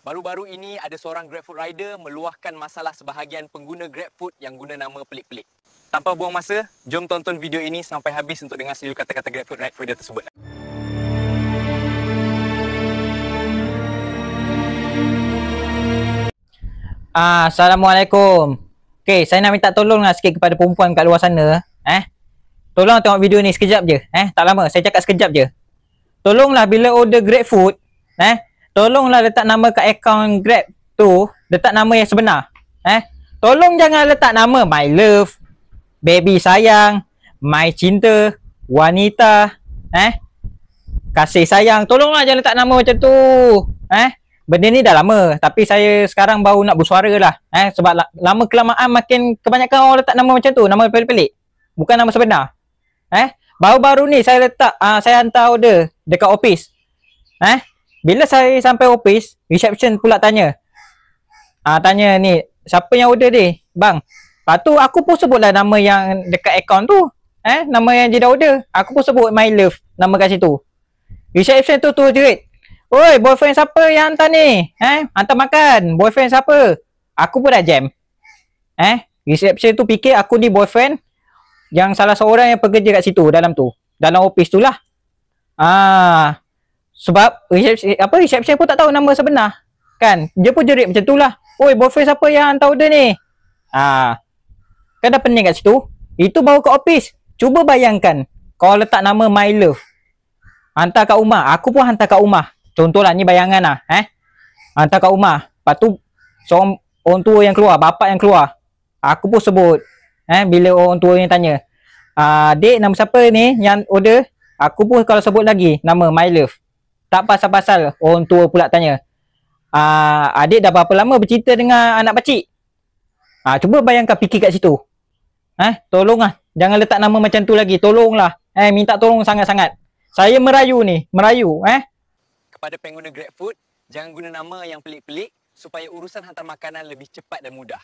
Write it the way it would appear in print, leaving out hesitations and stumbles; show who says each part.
Speaker 1: Baru-baru ini ada seorang GrabFood rider meluahkan masalah sebahagian pengguna GrabFood yang guna nama pelik-pelik. Tanpa buang masa, jom tonton video ini sampai habis untuk dengar seluruh kata-kata GrabFood rider tersebut.
Speaker 2: Assalamualaikum. Okey, saya nak minta tolonglah sikit kepada perempuan kat luar sana. Tolong tengok video ni sekejap je. Tak lama, saya cakap sekejap je. Tolonglah bila order GrabFood, tolonglah letak nama kat akaun Grab tu, letak nama yang sebenar. Tolong jangan letak nama My Love, Baby Sayang, My Cinta, Wanita, Kasih Sayang. Tolonglah jangan letak nama macam tu. Benda ni dah lama, tapi saya sekarang baru nak bersuara lah. Sebab lama kelamaan makin kebanyakan orang letak nama macam tu, nama pelik-pelik. Bukan nama sebenar. Baru-baru ni saya letak, saya hantar order dekat office. Bila saya sampai office, reception pula tanya. Tanya ni, siapa yang order ni? Bang. Lepas tu aku pun sebutlah nama yang dekat akaun tu. Nama yang dia dah order. Aku pun sebut My Love, nama kat situ. Reception tu jerit. Oi, boyfriend siapa yang hantar ni? Hantar makan. Boyfriend siapa? Aku pun dah jam. Reception tu fikir aku ni boyfriend yang salah seorang yang pekerja kat situ, dalam office tu lah. Sebab reception pun tak tahu nama sebenar. Kan? Dia pun jerit macam tu lah. Oi, boyfriend siapa yang hantar order ni? Kan dah pening kat situ. Itu baru ke office. Cuba bayangkan kalau letak nama My Love, hantar kat rumah. Aku pun hantar kat rumah. Contohlah, ni bayangan lah. Hantar kat rumah. Lepas tu seorang orang tua yang keluar, bapak yang keluar. Aku pun sebut. Bila orang tua yang tanya, Dek, nama siapa ni yang order? Aku pun kalau sebut lagi nama My Love. Tak pasal-pasal orang tua pula tanya, adik dah berapa lama bercinta dengan anak pakcik? Cuba bayangkan, fikir kat situ. Tolonglah, jangan letak nama macam tu lagi. Tolonglah. Minta tolong sangat-sangat. Saya merayu.
Speaker 1: Kepada pengguna GrabFood, jangan guna nama yang pelik-pelik supaya urusan hantar makanan lebih cepat dan mudah.